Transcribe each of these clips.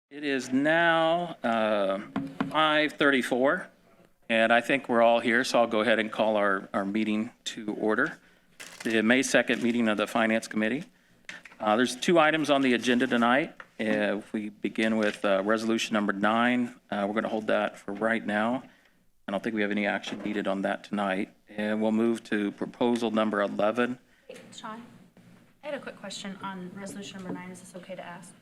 It is now 5:34, and I think we're all here, so I'll go ahead and call our meeting to order. The May 2nd meeting of the Finance Committee. There's two items on the agenda tonight. If we begin with resolution number 9, we're going to hold that for right now. I don't think we have any action needed on that tonight. And we'll move to proposal number 11. Hey, Sean, I had a quick question on resolution number 9. Is this okay to ask?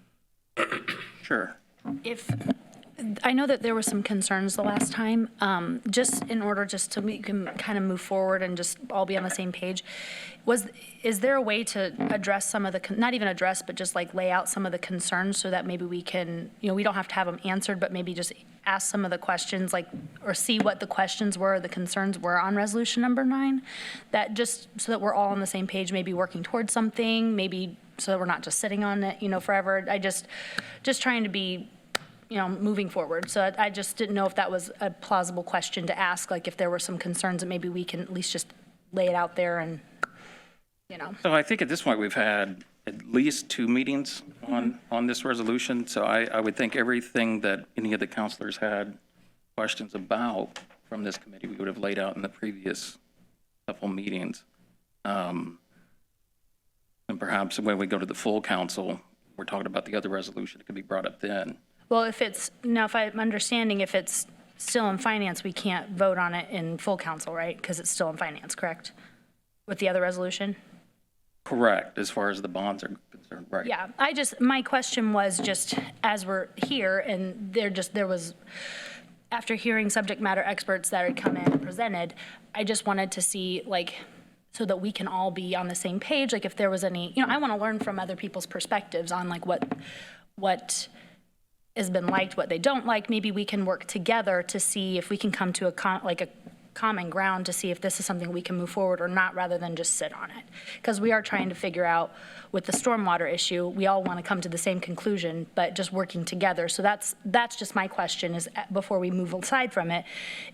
Sure. If, I know that there were some concerns the last time, just in order just to we can kind of move forward and just all be on the same page. Is there a way to address some of the, not even address, but just like lay out some of the concerns so that maybe we can, we don't have to have them answered, but maybe just ask some of the questions, like, or see what the questions were, the concerns were on resolution number 9? That just, so that we're all on the same page, maybe working towards something, maybe so that we're not just sitting on it, forever. I just trying to be, moving forward. So I just didn't know if that was a plausible question to ask, like if there were some concerns that maybe we can at least just lay it out there and, So I think at this point, we've had at least 2 meetings on this resolution. So I would think everything that any of the counselors had questions about from this committee, we would have laid out in the previous couple meetings. And perhaps when we go to the full council, we're talking about the other resolution, it could be brought up then. well, if I'm understanding, if it's still in finance, we can't vote on it in full council, right? Because it's still in finance, correct? With the other resolution? Correct, as far as the bonds are concerned, right? Yeah, my question was just, as we're here, and there was, after hearing subject matter experts that had come in and presented, I just wanted to see, like, so that we can all be on the same page, like if there was any, I want to learn from other people's perspectives on like what has been liked, what they don't like. Maybe we can work together to see if we can come to a common ground to see if this is something we can move forward or not, rather than just sit on it. Because we are trying to figure out with the stormwater issue, we all want to come to the same conclusion, but just working together. So that's just my question is, before we move aside from it,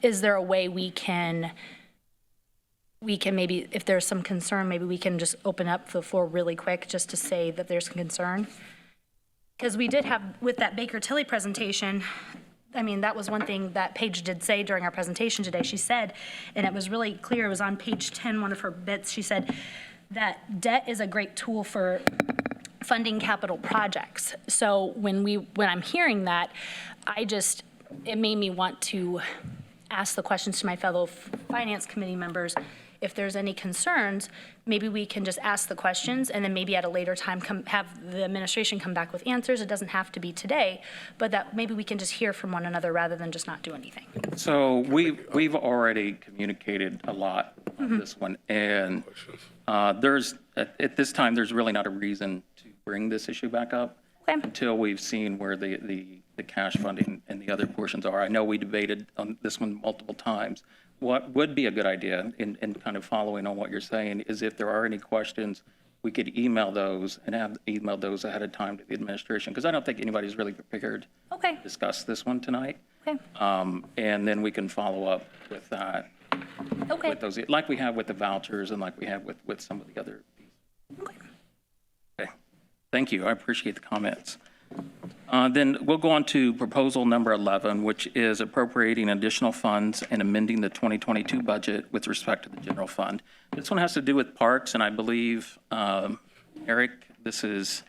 is there a way we can maybe, if there's some concern, maybe we can just open up the floor really quick just to say that there's concern? Because we did have, with that Baker Tilly presentation, I mean, that was one thing that Paige did say during our presentation today. She said, and it was really clear, it was on page 10, one of her bits, she said that debt is a great tool for funding capital projects. So when I'm hearing that, it made me want to ask the questions to my fellow finance committee members. If there's any concerns, maybe we can just ask the questions and then maybe at a later time have the administration come back with answers. It doesn't have to be today, but that maybe we can just hear from one another rather than just not do anything. So we've already communicated a lot on this one, and there's, at this time, there's really not a reason to bring this issue back up until we've seen where the cash funding and the other portions are. I know we debated on this one multiple times. What would be a good idea, in kind of following on what you're saying, is if there are any questions, we could email those and email those ahead of time to the administration, because I don't think anybody's really prepared to discuss this one tonight. Okay. And then we can follow up with that. Okay. With those, like we have with the vouchers and like we have with some of the other pieces. Okay. Thank you. I appreciate the comments. Then we'll go on to proposal number 11, which is appropriating additional funds and amending the 2022 budget with respect to the general fund. This one has to do with parks, and I believe, Eric, this is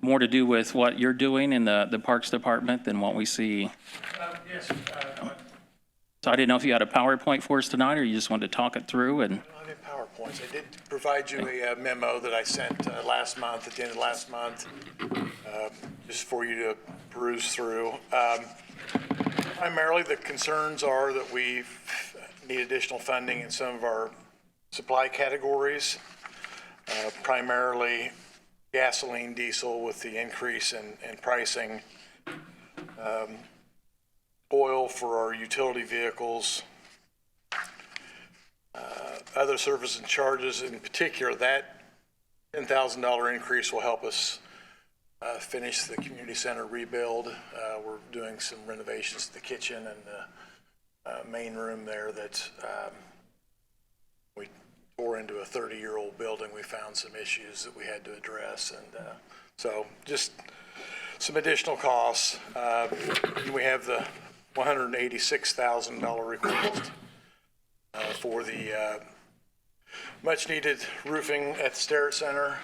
more to do with what you're doing in the Parks Department than what we see. Yes. So I didn't know if you had a PowerPoint for us tonight, or you just wanted to talk it through. And I have PowerPoints. I did provide you a memo that I sent last month, at the end of last month, just for you to peruse through. Primarily, the concerns are that we need additional funding in some of our supply categories, primarily gasoline, diesel with the increase in pricing, oil for our utility vehicles, other service and charges. In particular, that $10,000 increase will help us finish the community center rebuild. We're doing some renovations to the kitchen and the main room there that we tore into a 30-year-old building. We found some issues that we had to address, and so just some additional costs. We have the $186,000 request for the much-needed roofing at the Starrett Center.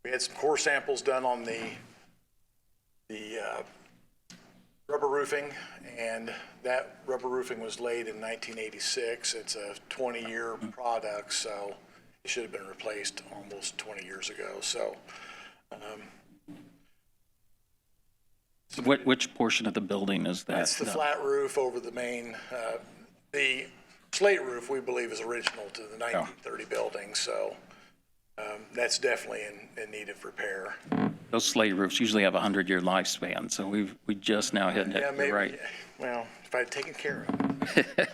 We had some core samples done on the rubber roofing, and that rubber roofing was laid in 1986. It's a 20-year product, so it should have been replaced almost 20 years ago. So Which portion of the building is that? that's the flat roof over the main. The slate roof, we believe, is original to the 1930 building, so that's definitely in need of repair. Those slate roofs usually have a 100-year lifespan, so we just now hitting it. Yeah, You're maybe. right. Well, if I'd taken care of it.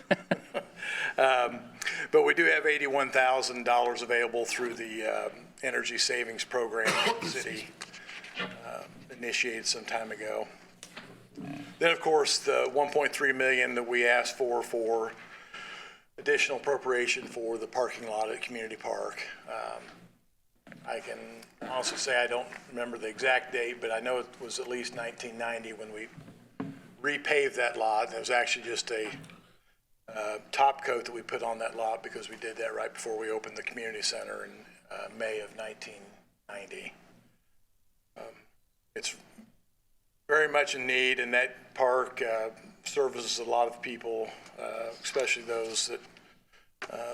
But we do have $81,000 available through the energy savings program that the city initiated some time ago. Then, of course, the $1.3 million that we asked for additional appropriation for the parking lot at Community Park. I can honestly say I don't remember the exact date, but I know it was at least 1990 when we repaved that lot. It was actually just a top coat that we put on that lot because we did that right before we opened the community center in May of 1990. It's very much in need, and that park services a lot of people, especially those that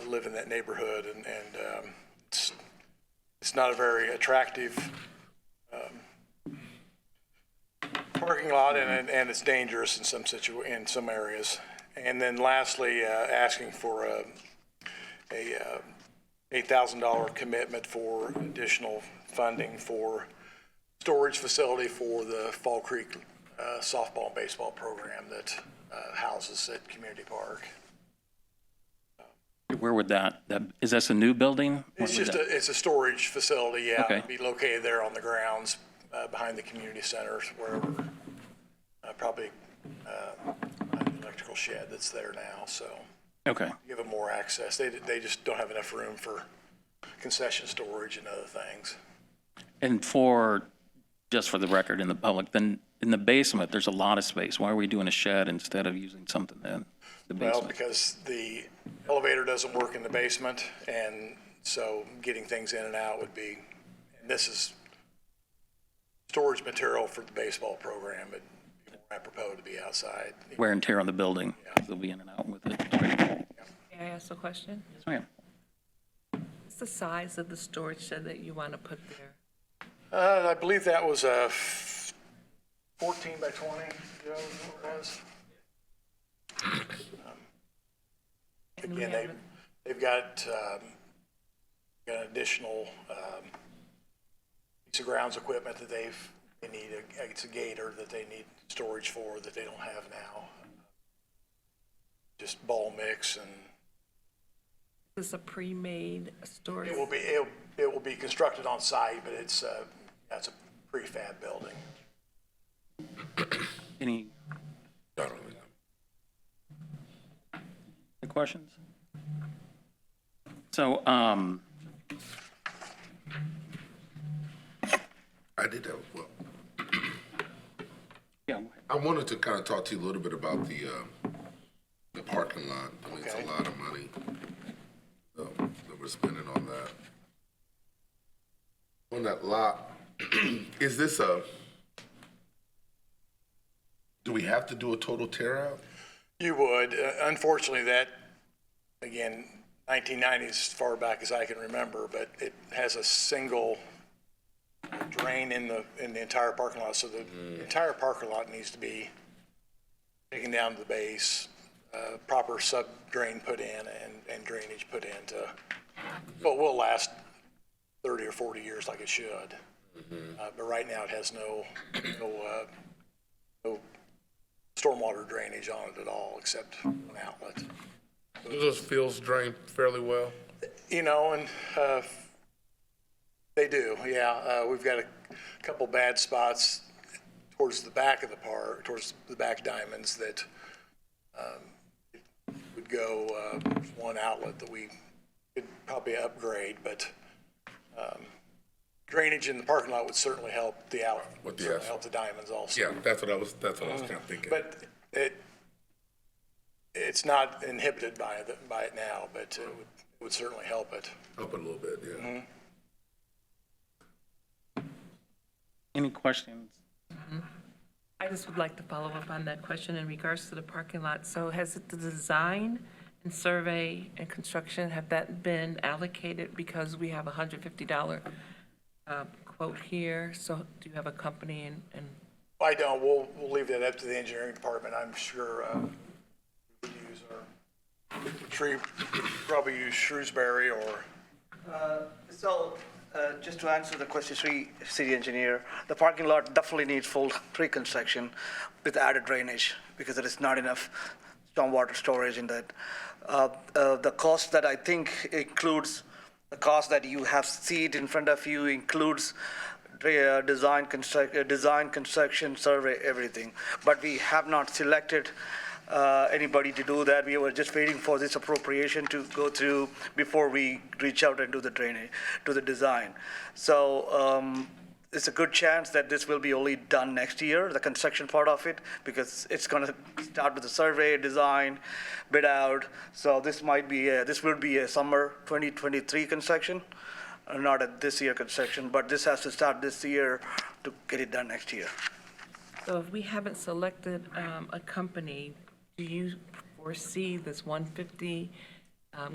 live in that neighborhood, and it's not a very attractive parking lot, and it's dangerous in in some areas. And then lastly, asking for a $8,000 commitment for additional funding for storage facility for the Fall Creek softball and baseball program that houses at Community Park. Where would is this a new building? It's just it's a storage facility, yeah. Okay. It'd be located there on the grounds behind the community center, wherever, probably behind the electrical shed that's there now, so Okay. give them more access. They just don't have enough room for concession storage and other things. And just for the record in the public, then in the basement, there's a lot of space. Why are we doing a shed instead of using something in the Well, basement? because the elevator doesn't work in the basement, and so getting things in and out would be, and this is storage material for the baseball program. It'd be more apropos to be outside. Wear and tear on the building. They'll be in and out with it. May I ask a question? Yes, ma'am. What's the size of the storage shed that you want to put there? I believe that was a 14 by 20, Joe, is what it was. And we Again, have- they've got an additional piece of grounds equipment that they need. It's a gator that they need storage for that they don't have now. Just ball mix, and Is this a pre-made storage? it will be constructed on site, but it's a prefab building. Any questions? So, I did have, well, yeah, I wanted to kind of talk to you a little bit about the parking lot. I mean, it's Okay. a lot of money that we're spending on that. On that lot, is this do we have to do a total tear out? You would. Unfortunately, that, again, 1990 is as far back as I can remember, but it has a single drain in the entire parking lot. So the entire parking lot needs to be taken down to the base, proper sub-drain put in and drainage put in to, well, will last 30 or 40 years like it should. But right now it has no stormwater drainage on it at all, except an outlet. Those fields drain fairly well. You know, and they do, yeah. We've got a couple bad spots towards the back of the park, towards the back diamonds that would go, one outlet that we could probably upgrade, but drainage in the parking lot would certainly help the alley. With the Certainly asphalt. help the diamonds also. Yeah, that's what I was kind of thinking. But it's not inhibited by it now, but it would certainly help it. Up a little bit, yeah. Any questions? I just would like to follow up on that question in regards to the parking lot. So has the design and survey and construction, have that been allocated because we have a $150 quote here? So do you have a company and I don't, we'll leave that up to the engineering department. I'm sure we would use probably use Shrewsbury or, So, just to answer the question, Sri City Engineer, the parking lot definitely needs full reconstruction with added drainage because there is not enough stormwater storage in that. The cost that I think includes, the cost that you have seen in front of you includes design, construction, survey, everything. But we have not selected anybody to do that. We were just waiting for this appropriation to go through before we reach out and do the drainage, do the design. So it's a good chance that this will be only done next year, the construction part of it, because it's going to start with the survey, design, bid out. So this might be, this will be a summer 2023 construction, not a this year construction, but this has to start this year to get it done next year. so if we haven't selected a company, do you foresee this 150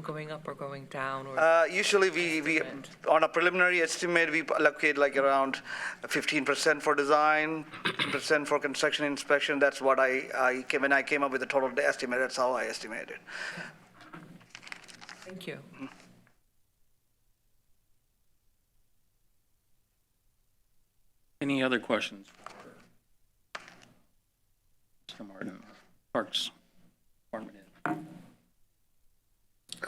going up or going down? Or Usually we, on a preliminary estimate, we allocate like around 15% for design, 15% for construction inspection. That's what when I came up with the total estimate, that's how I estimated. Thank you. Any other questions? Mr. Martin, Parks Department. I don't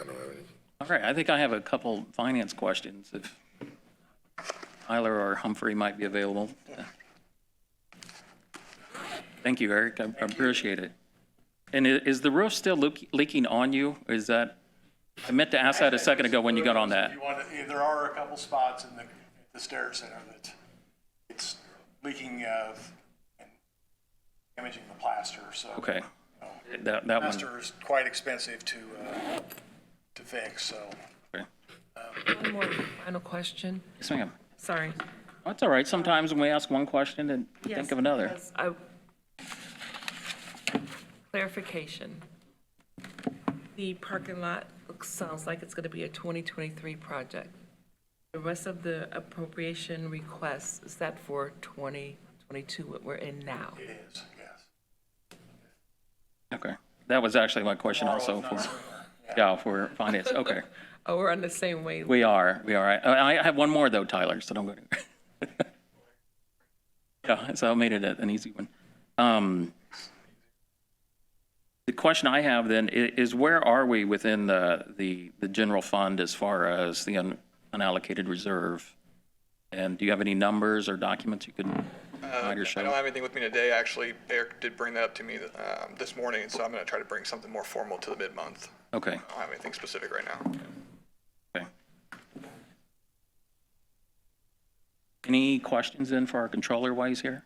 have any. All right, I think I have a couple finance questions, if Tyler or Humphrey might be available. Thank you, Eric, I appreciate it. And is the roof still leaking on you? Is that, I meant to ask that a second ago when you got on that. There are a couple spots in the stair center that it's leaking and damaging the plaster, so. Okay, you know, that one, Plaster is quite expensive to fix, so. okay. One more final question. Yes, ma'am. Sorry. That's all right, sometimes when we ask one question and think Yes, of another. because clarification. The parking lot sounds like it's going to be a 2023 project. The rest of the appropriation requests, is that for 2022, what we're in now? It is, yes. Okay, that was actually my question also for, yeah, for finance, okay. Oh, we're on the same way. We are. I have one more though, Tyler, so don't go anywhere. Yeah, so I made it an easy one. The question I have then is where are we within the general fund as far as the unallocated reserve? And do you have any numbers or documents you can provide or I show? don't have anything with me today. Actually, Eric did bring that up to me this morning, so I'm going to try to bring something more formal to the mid-month. Okay, I don't have anything specific right now. okay. Any questions then for our controller while he's here?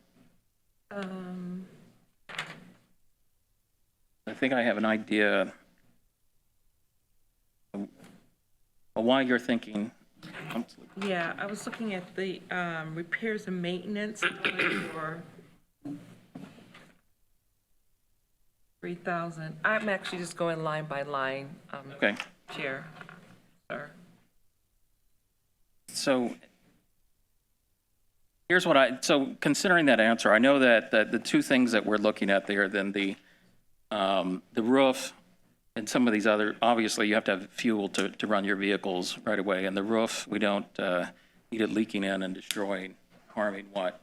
I think I have an idea of why you're thinking. Yeah, I was looking at the repairs and maintenance for 3,000. I'm actually just going line by line, Okay, Chair, sir. so here's what so considering that answer, I know that the two things that we're looking at there, then the roof and some of these other, obviously you have to have fuel to run your vehicles right away. And the roof, we don't need it leaking in and destroying, harming what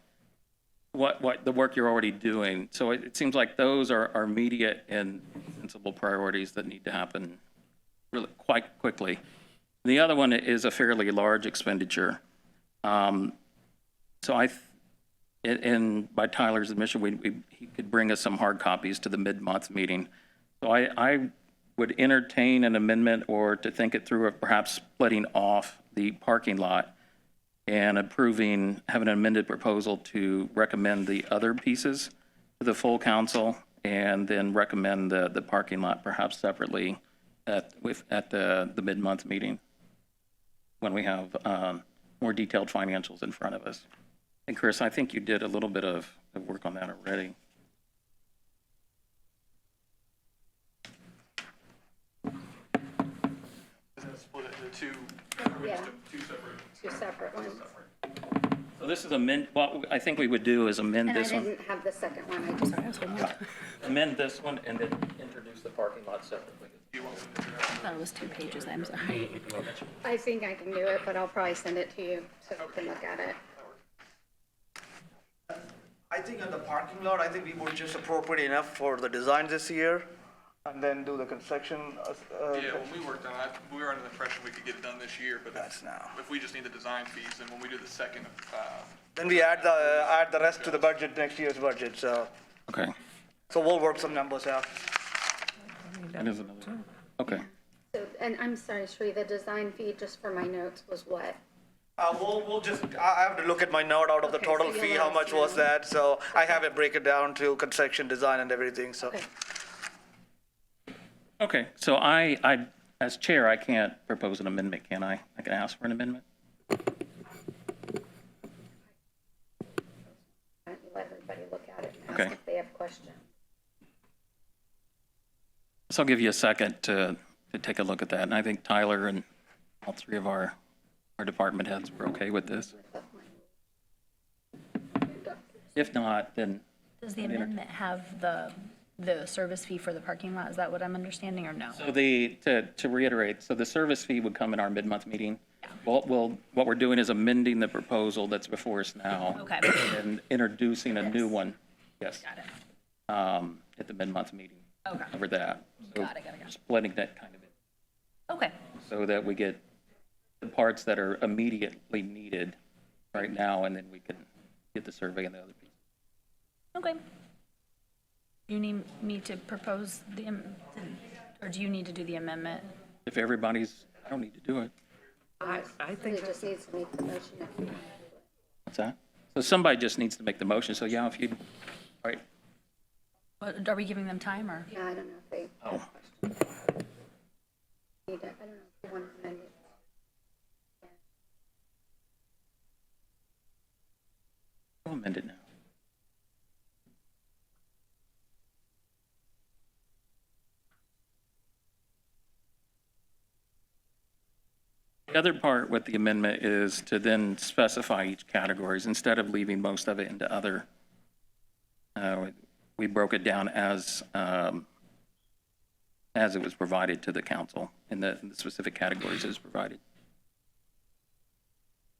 the work you're already doing. So it seems like those are immediate and sensible priorities that need to happen really quite quickly. The other one is a fairly large expenditure. So and by Tyler's admission, he could bring us some hard copies to the mid-month meeting. So I would entertain an amendment or to think it through of perhaps splitting off the parking lot and approving, having an amended proposal to recommend the other pieces to the full council, and then recommend the parking lot perhaps separately at the mid-month meeting, when we have more detailed financials in front of us. And Chris, I think you did a little bit of work on that already. Split it into two, Yeah, two separate. two separate ones. So this is what I think we would do is amend And I this one, didn't have the second one, I just, amend this one, and then introduce the parking lot separately. I thought it was 2 pages, I'm sorry. I think I can do it, but I'll probably send it to you so you can look at it. I think on the parking lot, I think we would just appropriate enough for the design this year, and then do the construction. Yeah, when we worked on it, we were under the impression we could get it done this year, but That's now. if we just need the design fees, then when we do the second, Then we add the rest to the budget, next year's budget, so Okay, we'll work some numbers out. that is another, okay. So, and I'm sorry, Sri, the design fee, just for my notes, was what? We'll just, I have to look at my note out of the Okay, total so fee, you'll how let much us was know. that, so I have it break it down to construction, design, and everything, so. Okay. Okay, so I, as chair, I can't propose an amendment, can I? I can ask for an amendment? Why don't you let everybody look at it and Okay. ask if they have questions? So I'll give you a second to take a look at that, and I think Tyler and all three of our department heads were okay with this. If not, then, Does the amendment have the service fee for the parking lot? Is that what I'm understanding, or no? so to reiterate, so the service fee would come in our mid-month meeting. What we're doing is amending the proposal that's before us now. Okay. And introducing a new one, yes, Got it. at the mid-month meeting. Okay. Cover that. So Got it. splitting that kind of in, Okay. so that we get the parts that are immediately needed right now, and then we can get the survey and the other pieces. Okay. Do you need me to propose or do you need to do the amendment? If everybody's, I don't need to do it. I He think just needs to make the motion if you want. What's that? So somebody just needs to make the motion, so yeah, if you, all right, What, are we giving them time, or? Yeah, I don't know if they Oh. have questions. I don't know if you want to amend it. I'll amend it now. The other part with the amendment is to then specify each categories instead of leaving most of it into other. We broke it down as it was provided to the council in the specific categories it was provided.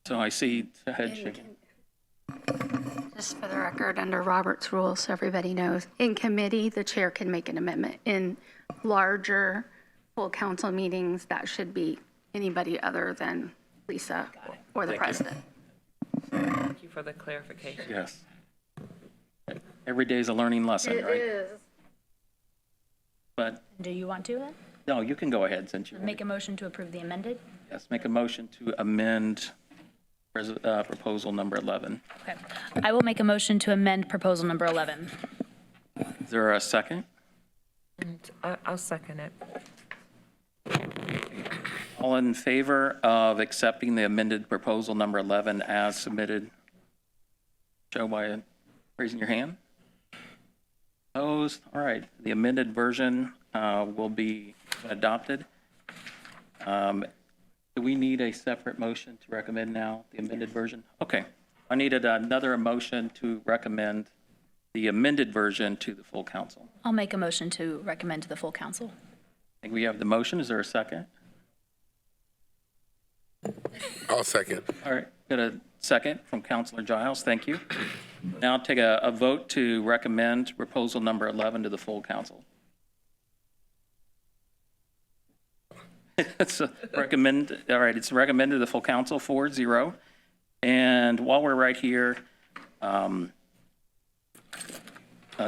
So I see the head shaking. Just for the record, under Robert's rules, so everybody knows, in committee, the chair can make an amendment. In larger full council meetings, that should be anybody other than Lisa or the Thank you. president. Thank you for the clarification. Yes. Every day is a learning lesson, right? is. But, Do you want to then? no, you can go ahead since you're, Make a motion to approve the amended? yes, make a motion to amend proposal number 11. Okay. I will make a motion to amend proposal number 11. Is there a second? I'll second it. All in favor of accepting the amended proposal number 11 as submitted? Show by raising your hand. Opposed? All right, the amended version will be adopted. Do we need a separate motion to recommend now, the amended version? Okay, I needed another motion to recommend the amended version to the full council. I'll make a motion to recommend to the full council. I think we have the motion, is there a second? I'll second. All right, got a second from Councilor Giles, thank you. Now take a vote to recommend proposal number 11 to the full council. It's recommend, all right, it's recommended to the full council 4-0. And while we're right here,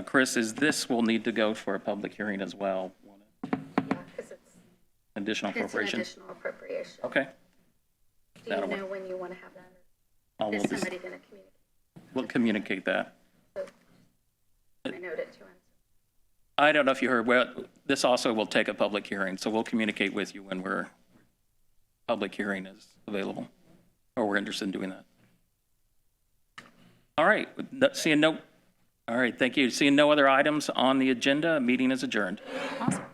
Chris, this will need to go for a public hearing as well, Yeah, because additional it's an appropriation? additional appropriation. Okay, Do you that'll know work. when you want to have that? we'll Is just, somebody going to communicate? we'll communicate that. I noted it to him. I don't know if you heard, well, this also will take a public hearing, so we'll communicate with you when public hearing is available, or we're interested in doing that. All right, all right, thank you. Seeing no other items on the agenda, meeting is adjourned. Awesome.